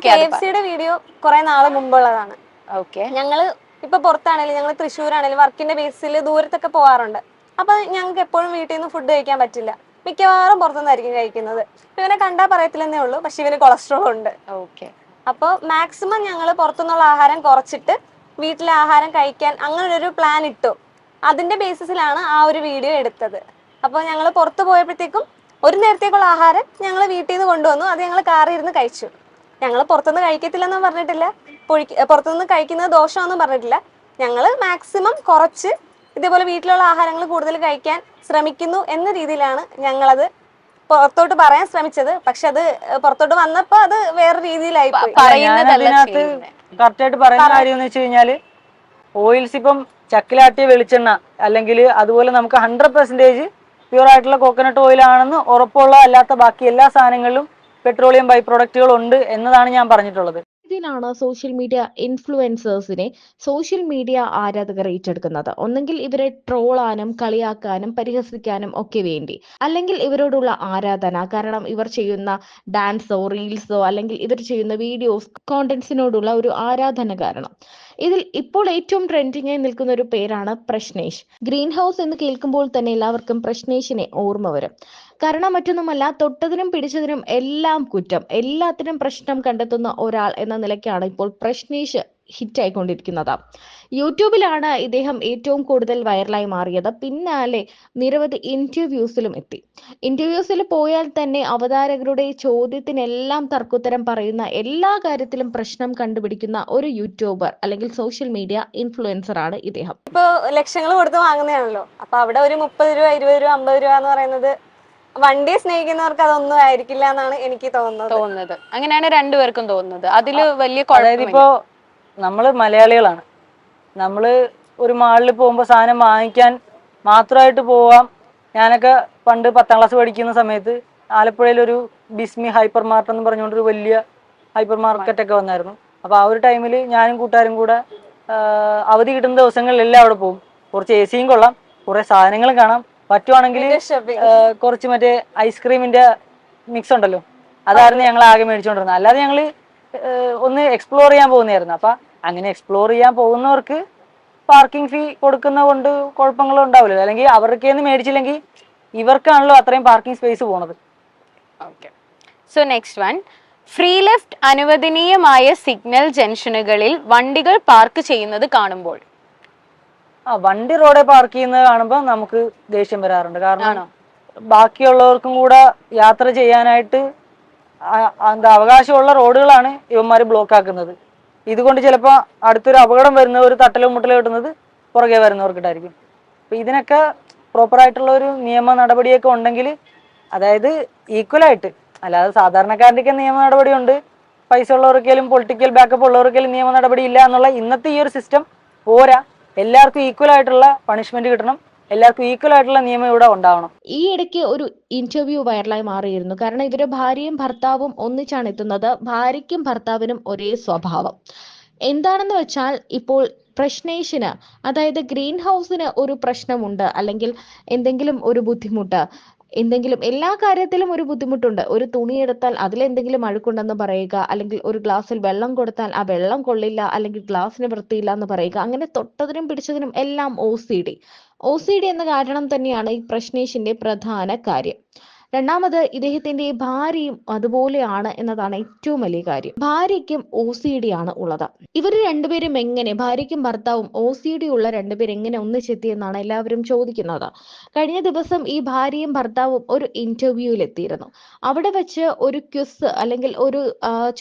KFCയുടെ video കുറെ നാള് മുമ്പുള്ളതാണ്. ഞങ്ങള് ഇപ്പൊ പുറത്താണെങ്കിലും ഞങ്ങൾ തൃശ്ശൂരാണെങ്കിലും വർക്കിന്റെ ബേസിൽ ദൂരത്തൊക്കെ പോകാറുണ്ട്. അപ്പൊ ഞങ്ങൾക്ക് എപ്പോഴും വീട്ടിൽ നിന്ന് ഫുഡ് കഴിക്കാൻ പറ്റില്ല. മിക്കവാറും പുറത്തുനിന്നായിരിക്കും കഴിക്കുന്നത്. ഇവനെ കണ്ടാൽ പറയത്തില്ലെന്നേ ഉള്ളൂ, പക്ഷെ ഇവന് കൊളസ്ട്രോൾ ഉണ്ട്. അപ്പോൾ മാക്സിമം ഞങ്ങൾ പുറത്തുനിന്നുള്ള ആഹാരം കുറച്ചിട്ട് വീട്ടിലെ ആഹാരം കഴിക്കാൻ അങ്ങനെ ഒരു പ്ലാൻ ഇട്ടു. അതിന്റെ ബേസിസിലാണ് ആ ഒരു വീഡിയോ എടുത്തത്. അപ്പോൾ ഞങ്ങൾ പുറത്തു പോയപ്പോഴത്തേക്കും ഒരു നേരത്തേക്കുള്ള ആഹാരം ഞങ്ങൾ വീട്ടിൽ നിന്ന് കൊണ്ടുവന്നു. അത് ഞങ്ങൾ കാറിൽ ഇരുന്ന് കഴിച്ചു. ഞങ്ങൾ പുറത്തുനിന്ന് കഴിക്കത്തില്ലെന്നും പറഞ്ഞിട്ടില്ല, പുറത്തുനിന്ന് കഴിക്കുന്നത് ദോഷമാണെന്നും പറഞ്ഞിട്ടില്ല. ഞങ്ങൾ മാക്സിമം കുറച്ച് ഇതേപോലെ വീട്ടിലുള്ള ആഹാരങ്ങൾ കൂടുതൽ കഴിക്കാൻ ശ്രമിക്കുന്നു എന്ന രീതിയിലാണ് ഞങ്ങളത് പുറത്തോട്ട് പറയാൻ ശ്രമിച്ചത്. പക്ഷെ അത് പുറത്തോട്ട് വന്നപ്പോ അത് വേറെ രീതിയിലായി പോയി. കറക്റ്റായിട്ട് പറയുന്ന കാര്യം എന്ന് വെച്ച് കഴിഞ്ഞാല്, ഓയിൽസ് ഇപ്പം ചക്കിലാട്ടിയ വെളിച്ചെണ്ണ അല്ലെങ്കിൽ അതുപോലെ നമുക്ക് 100% പ്യൂർ ആയിട്ടുള്ള കോക്കനട്ട് ഓയിൽ ആണെന്ന് ഉറപ്പുള്ള അല്ലാത്ത ബാക്കി എല്ലാ സാധനങ്ങളിലും പെട്രോളിയം ബൈ പ്രൊഡക്റ്റുകൾ ഉണ്ട് എന്നതാണ് ഞാൻ പറഞ്ഞിട്ടുള്ളത്. ഇതിനാണ് സോഷ്യൽ മീഡിയ ഇൻഫ്ലുവൻസേഴ്സിനെ സോഷ്യൽ മീഡിയ ആരാധകർ ഏറ്റെടുക്കുന്നത്. ഒന്നെങ്കിൽ ഇവരെ ട്രോളാനും കളിയാക്കാനും പരിഹസിക്കാനും ഒക്കെ വേണ്ടി, അല്ലെങ്കിൽ ഇവരോടുള്ള ആരാധന കാരണം ഇവർ ചെയ്യുന്ന ഡാൻസോ റീൽസോ അല്ലെങ്കിൽ ഇവർ ചെയ്യുന്ന വീഡിയോസ് കോണ്ടന്റ്സിനോടുള്ള ഒരു ആരാധന കാരണം. ഇതിൽ ഇപ്പോൾ ഏറ്റവും ട്രെൻഡിംഗ് ആയി നിൽക്കുന്ന ഒരു പേരാണ് പ്രശ്നേഷ്. ഗ്രീൻ ഹൗസ് എന്ന് കേൾക്കുമ്പോൾ തന്നെ എല്ലാവർക്കും പ്രശ്നേഷിനെ ഓർമ്മ വരും. കാരണം മറ്റൊന്നുമല്ല, തൊട്ടതിനും പിടിച്ചതിനും എല്ലാം കുറ്റം, എല്ലാത്തിനും പ്രശ്നം കണ്ടെത്തുന്ന ഒരാൾ എന്ന നിലയ്ക്കാണ് ഇപ്പോൾ പ്രശ്നേഷ് ഹിറ്റായിക്കൊണ്ടിരിക്കുന്നത്. യൂട്യൂബിലാണ് ഇദ്ദേഹം ഏറ്റവും കൂടുതൽ വൈറലായി മാറിയത്. പിന്നാലെ നിരവധി ഇന്റർവ്യൂസിലും എത്തി. ഇന്റർവ്യൂസിൽ പോയാൽ തന്നെ അവതാരകരുടെ ചോദ്യത്തിനെല്ലാം തർക്കുത്തരം പറയുന്ന, എല്ലാ കാര്യത്തിലും പ്രശ്നം കണ്ടുപിടിക്കുന്ന ഒരു യൂട്യൂബർ അല്ലെങ്കിൽ സോഷ്യൽ മീഡിയ ഇൻഫ്ലുവൻസർ ആണ് ഇദ്ദേഹം. ഇപ്പൊ ലക്ഷങ്ങൾ കൊടുത്ത് വാങ്ങുന്നതാണല്ലോ. അപ്പൊ അവിടെ ഒരു 30 രൂപ 20 രൂപ 50 രൂപ എന്ന് പറയുന്നത് വണ്ടിയെ സ്നേഹിക്കുന്നവർക്ക് അതൊന്നും ആയിരിക്കില്ല എന്നാണ് എനിക്ക് തോന്നുന്നത്. അങ്ങനെയാണ് രണ്ടുപേർക്കും തോന്നുന്നത്. അതില് വലിയ ഇപ്പോ നമ്മള് മലയാളികളാണ്. നമ്മള് ഒരു മാളിൽ പോകുമ്പോൾ സാധനം വാങ്ങിക്കാൻ മാത്രമായിട്ട് പോവാം. ഞാനൊക്കെ പണ്ട് 10ാം ക്ലാസ് പഠിക്കുന്ന സമയത്ത് ആലപ്പുഴയിൽ ഒരു ബിസ്മി ഹൈപ്പർ മാർട്ട് എന്ന് പറഞ്ഞുകൊണ്ടൊരു വലിയ ഹൈപ്പർ മാർക്കറ്റ് ഒക്കെ വന്നായിരുന്നു. അപ്പോൾ ആ ഒരു ടൈമിൽ ഞാനും കൂട്ടുകാരും കൂടെ അവധി കിട്ടുന്ന ദിവസങ്ങളിലെല്ലാം അവിടെ പോകും. കുറച്ച് എ സിയും കൊള്ളാം, കുറെ സാധനങ്ങളും കാണാം, പറ്റുവാണെങ്കിൽ കുറച്ച് മറ്റേ ഐസ്ക്രീമിന്റെ മിക്സ് ഉണ്ടല്ലോ, അതായിരുന്നു ഞങ്ങൾ ആകെ മേടിച്ചുകൊണ്ടിരുന്നത്. അല്ലാതെ ഞങ്ങൾ ഒന്ന് എക്സ്പ്ലോർ ചെയ്യാൻ പോകുന്നതായിരുന്നു. അപ്പൊ അങ്ങനെ എക്സ്പ്ലോർ ചെയ്യാൻ പോകുന്നവർക്ക് പാർക്കിംഗ് ഫീ കൊടുക്കുന്ന കൊണ്ട് കുഴപ്പങ്ങളും ഉണ്ടാവില്ല. അല്ലെങ്കിൽ അവർക്ക് മേടിച്ചില്ലെങ്കിൽ ഇവർക്കാണല്ലോ അത്രയും പാർക്കിംഗ് സ്പേസ് പോണത്. So next one, free left അനുവദനീയമായ സിഗ്നൽ ജംഗ്ഷനുകളിൽ വണ്ടികൾ പാർക്ക് ചെയ്യുന്നത് കാണുമ്പോൾ. വണ്ടി റോഡെ പാർക്ക് ചെയ്യുന്നത് കാണുമ്പോൾ നമുക്ക് ദേഷ്യം വരാറുണ്ട്. കാരണം ബാക്കിയുള്ളവർക്കും കൂടെ യാത്ര ചെയ്യാനായിട്ട് അവകാശമുള്ള റോഡുകളാണ് ഇവന്മാർ ബ്ലോക്ക് ആക്കുന്നത്. ഇതുകൊണ്ട് ചിലപ്പോൾ അടുത്തൊരു അപകടം വരുന്ന, ഒരു തട്ടലോ മുട്ടലോ കിട്ടുന്നത് പുറകെ വരുന്നവർക്കിട്ടായിരിക്കും. അപ്പൊ ഇതിനൊക്കെ പ്രോപ്പറായിട്ടുള്ള ഒരു നിയമ നടപടിയൊക്കെ ഉണ്ടെങ്കിൽ, അതായത് ഈക്വലായിട്ട്, അല്ലാതെ സാധാരണക്കാരൻ്റെ നിയമ നടപടി ഉണ്ട്, പൈസ ഉള്ളവർക്കേലും പൊളിറ്റിക്കൽ ബാക്കപ്പ് ഉള്ളവർക്കേലും നിയമ നടപടി ഇല്ല എന്നുള്ള ഇന്നത്തെ ഈ ഒരു സിസ്റ്റം പോരാ. എല്ലാവർക്കും ഈക്വൽ ആയിട്ടുള്ള പണിഷ്മെന്റ് കിട്ടണം, എല്ലാവർക്കും ഈക്വൽ ആയിട്ടുള്ള നിയമം ഇവിടെ ഉണ്ടാവണം. ഈ ഇടയ്ക്ക് ഒരു ഇന്റർവ്യൂ വൈറലായി മാറിയിരുന്നു. കാരണം ഇവര് ഭാര്യയും ഭർത്താവും ഒന്നിച്ചാണ് എത്തുന്നത്. ഭാര്യയ്ക്കും ഭർത്താവിനും ഒരേ സ്വഭാവം. എന്താണെന്ന് വെച്ചാൽ, ഇപ്പോൾ പ്രശ്നേഷിന്, അതായത് ഗ്രീൻ ഹൗസിന് ഒരു പ്രശ്നമുണ്ട്, അല്ലെങ്കിൽ എന്തെങ്കിലും ഒരു ബുദ്ധിമുട്ട്, എന്തെങ്കിലും എല്ലാ കാര്യത്തിലും ഒരു ബുദ്ധിമുട്ടുണ്ട്. ഒരു തുണി എടുത്താൽ അതിലെന്തെങ്കിലും അഴുക്കുണ്ടെന്ന് പറയുക, അല്ലെങ്കിൽ ഒരു ഗ്ലാസ്സിൽ വെള്ളം കൊടുത്താൽ ആ വെള്ളം കൊള്ളില്ല, അല്ലെങ്കിൽ ഗ്ലാസ്സിന് വൃത്തിയില്ല എന്ന് പറയുക. അങ്ങനെ തൊട്ടതിനും പിടിച്ചതിനും എല്ലാം OCD എന്ന കാരണം തന്നെയാണ് ഈ പ്രശ്നേഷിന്റെ പ്രധാന കാര്യം. രണ്ടാമത്, ഇദ്ദേഹത്തിന്റെ ഭാര്യയും അതുപോലെയാണ് എന്നതാണ് ഏറ്റവും വലിയ കാര്യം. ഭാര്യയ്ക്കും OCD ആണ് ഉള്ളത്. ഇവർ രണ്ടുപേരും എങ്ങനെ, ഭാര്യയ്ക്കും ഭർത്താവും OCD ഉള്ള രണ്ടുപേരും എങ്ങനെ ഒന്നിച്ചെത്തി എന്നാണ് എല്ലാവരും ചോദിക്കുന്നത്. കഴിഞ്ഞ ദിവസം ഈ ഭാര്യയും ഭർത്താവും ഒരു ഇന്റർവ്യൂവിൽ എത്തിയിരുന്നു. അവിടെ വെച്ച് ഒരു ക്വിസ് അല്ലെങ്കിൽ ഒരു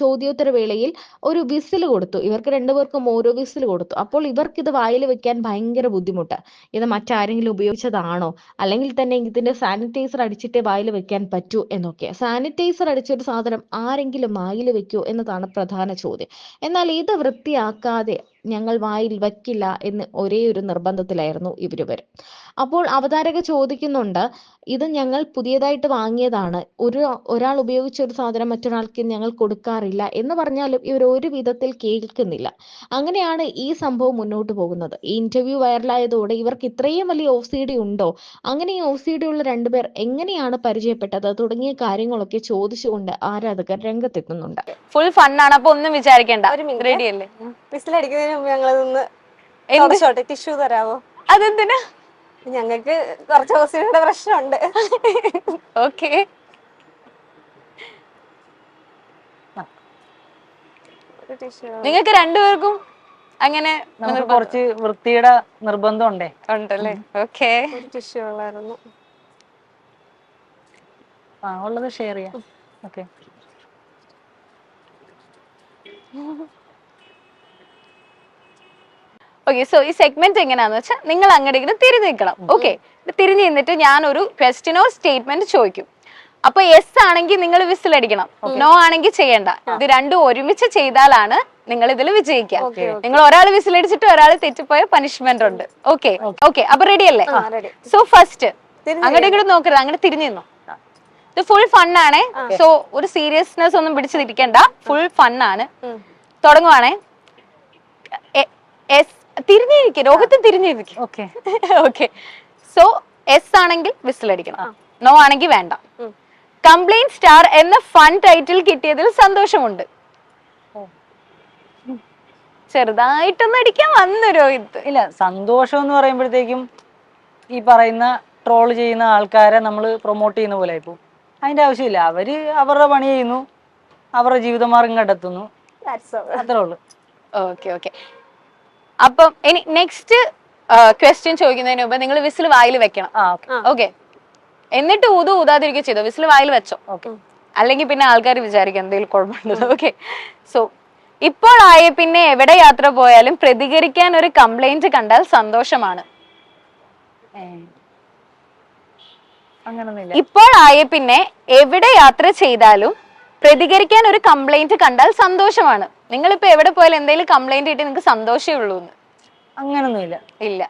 ചോദ്യോത്തര വേളയിൽ ഒരു വിസിൽ കൊടുത്തു. ഇവർക്ക് രണ്ടുപേർക്കും ഓരോ വിസിൽ കൊടുത്തു. അപ്പോൾ ഇവർക്ക് ഇത് വായിൽ വെക്കാൻ ഭയങ്കര ബുദ്ധിമുട്ട്. ഇത് മറ്റാരെങ്കിലും ഉപയോഗിച്ചതാണോ, അല്ലെങ്കിൽ തന്നെ ഇതിന്റെ സാനിറ്റൈസർ അടിച്ചിട്ടേ വായിൽ വെക്കാൻ പറ്റൂ എന്നൊക്കെ. സാനിറ്റൈസർ അടിച്ചൊരു സാധനം ആരെങ്കിലും വായിൽ വെക്കൂ എന്നതാണ് പ്രധാന ചോദ്യം. എന്നാൽ ഇത് വൃത്തിയാക്കാതെ ഞങ്ങൾ വായിൽ വയ്ക്കില്ല എന്ന് ഒരേ ഒരു നിർബന്ധത്തിലായിരുന്നു ഇവരുവർ. അപ്പോൾ അവതാരക ചോദിക്കുന്നുണ്ട്, ഇത് ഞങ്ങൾ പുതിയതായിട്ട് വാങ്ങിയതാണ്, ഒരാൾ ഉപയോഗിച്ച ഒരു സാധനം മറ്റൊരാൾക്ക് ഞങ്ങൾ കൊടുക്കാറില്ല എന്ന് പറഞ്ഞാലും ഇവർ ഒരു വിധത്തിൽ കേൾക്കുന്നില്ല. അങ്ങനെയാണ് ഈ സംഭവം മുന്നോട്ട് പോകുന്നത്. ഈ ഇന്റർവ്യൂ വൈറലായതോടെ ഇവർക്ക് ഇത്രയും വലിയ OCD ഉണ്ടോ, അങ്ങനെ ഈ OCD ഉള്ള രണ്ടുപേർ എങ്ങനെയാണ് പരിചയപ്പെട്ടത് തുടങ്ങിയ കാര്യങ്ങളൊക്കെ ചോദിച്ചുകൊണ്ട് ആരാധകർ രംഗത്തെത്തുന്നുണ്ട്. ഫുൾ ഫണ്ണാണ്, അപ്പൊ ഒന്നും വിചാരിക്കണ്ട. ഒരു minute. റെഡി അല്ലേ? വിസിലടിക്കുന്നതിന് മുമ്പ് ഞങ്ങളതൊന്ന് എന്ത്? തുടച്ചോട്ടെ. ടിഷ്യൂ തരാവോ? അതെന്തിനാ? ഞങ്ങൾക്ക് കുറച്ച് OCD പ്രശ്നമുണ്ട്. ഓക്കെ, ഒരു ടിഷ്യൂ നിങ്ങൾക്ക് രണ്ടുപേർക്കും അങ്ങനെ നമുക്ക് കുറച്ച് വൃത്തിയുടെ നിർബന്ധം ഉണ്ടേ. ഉണ്ടല്ലേ? ഓക്കെ, ഒരു ടിഷ്യൂ ഉള്ളായിരുന്നു. ഉള്ളത് ഷെയർ ചെയ്യാം. Okay, okay. സോ ഈ സെഗ്മെന്റ് എങ്ങനെയാന്ന് വെച്ചാൽ നിങ്ങൾ അങ്ങോട്ട് ഇങ്ങനെ തിരിഞ്ഞു നിൽക്കണം. ഓക്കെ, തിരിഞ്ഞു നിന്നിട്ട് ഞാനൊരു ക്വസ്റ്റ്യനോ സ്റ്റേറ്റ്മെന്റ് ചോദിക്കും. അപ്പൊ യെസ് ആണെങ്കിൽ നിങ്ങൾ വിസിൽ അടിക്കണം, നോ ആണെങ്കിൽ ചെയ്യണ്ട. ഇത് രണ്ടും ഒരുമിച്ച് ചെയ്താലാണ് നിങ്ങൾ ഇതിൽ വിജയിക്കുക. നിങ്ങൾ ഒരാൾ വിസിലടിച്ചിട്ട് ഒരാൾ തെറ്റിപ്പോയ പനിഷ്മെന്റ് ഉണ്ട്. ഓക്കെ ഓക്കെ, അപ്പൊ റെഡി അല്ലേ? സോ ഫസ്റ്റ് അങ്ങോട്ട് ഇങ്ങോട്ട് നോക്കരുത്, അങ്ങനെ തിരിഞ്ഞു നിന്നോ. ഇത് ഫുൾ ഫണ്ണാണേ. സോ ഒരു സീരിയസ്നെസ് ഒന്നും പിടിച്ചിരിക്കണ്ട, ഫുൾ ഫണ്ണാണ്. തുടങ്ങുവാണേ. തിരിഞ്ഞിരിക്കും, രോഗത്തിൽ തിരിഞ്ഞിരിക്കും. ഓക്കെ ഓക്കെ, സോ എസ് ആണെങ്കിൽ വിസിലടിക്കണം, നോ ആണെങ്കിൽ വേണ്ട. കംപ്ലൈന്റ് സ്റ്റാർ എന്ന ഫൺ ടൈറ്റിൽ കിട്ടിയതിൽ സന്തോഷമുണ്ട്. ചെറുതായിട്ടൊന്നും അടിക്കാൻ വന്നു രോഹിത്. ഇല്ല, സന്തോഷം എന്ന് പറയുമ്പോഴത്തേക്കും ഈ പറയുന്ന ട്രോൾ ചെയ്യുന്ന ആൾക്കാരെ നമ്മൾ പ്രൊമോട്ട് ചെയ്യുന്ന പോലെ ഇപ്പം അതിന്റെ ആവശ്യമില്ല. അവര് അവരുടെ പണി ചെയ്യുന്നു, അവരുടെ ജീവിതമാർഗം കണ്ടെത്തുന്നു, അത്രേ ഉള്ളു. ഓക്കെ ഓക്കെ, അപ്പം ഇനി നെക്സ്റ്റ് ക്വസ്റ്റ്യൻ ചോദിക്കുന്നതിന് മുമ്പ് നിങ്ങൾ വിസിൽ വായിൽ വെക്കണം. ഓക്കെ, എന്നിട്ട് ഊതാതിരിക്കുക ചെയ്തോ. വിസിൽ വായിൽ വെച്ചോ, അല്ലെങ്കിൽ പിന്നെ ആൾക്കാർ വിചാരിക്കും എന്തെങ്കിലും കുഴപ്പമുണ്ടോ. ഓക്കെ, സോ ഇപ്പോൾ ആയ പിന്നെ എവിടെ യാത്ര പോയാലും പ്രതികരിക്കാൻ ഒരു കംപ്ലൈന്റ് കണ്ടാൽ സന്തോഷമാണ്. അങ്ങനൊന്നുമില്ല. ഇപ്പോൾ ആയ പിന്നെ എവിടെ യാത്ര ചെയ്താലും പ്രതികരിക്കാൻ ഒരു കംപ്ലൈന്റ് കണ്ടാൽ സന്തോഷമാണ്. നിങ്ങളിപ്പോ എവിടെ പോയാലും എന്തെങ്കിലും കംപ്ലൈന്റ് കിട്ടി നിങ്ങൾക്ക് സന്തോഷമേ ഉള്ളൂ? അങ്ങനൊന്നുമില്ല. ഇല്ല.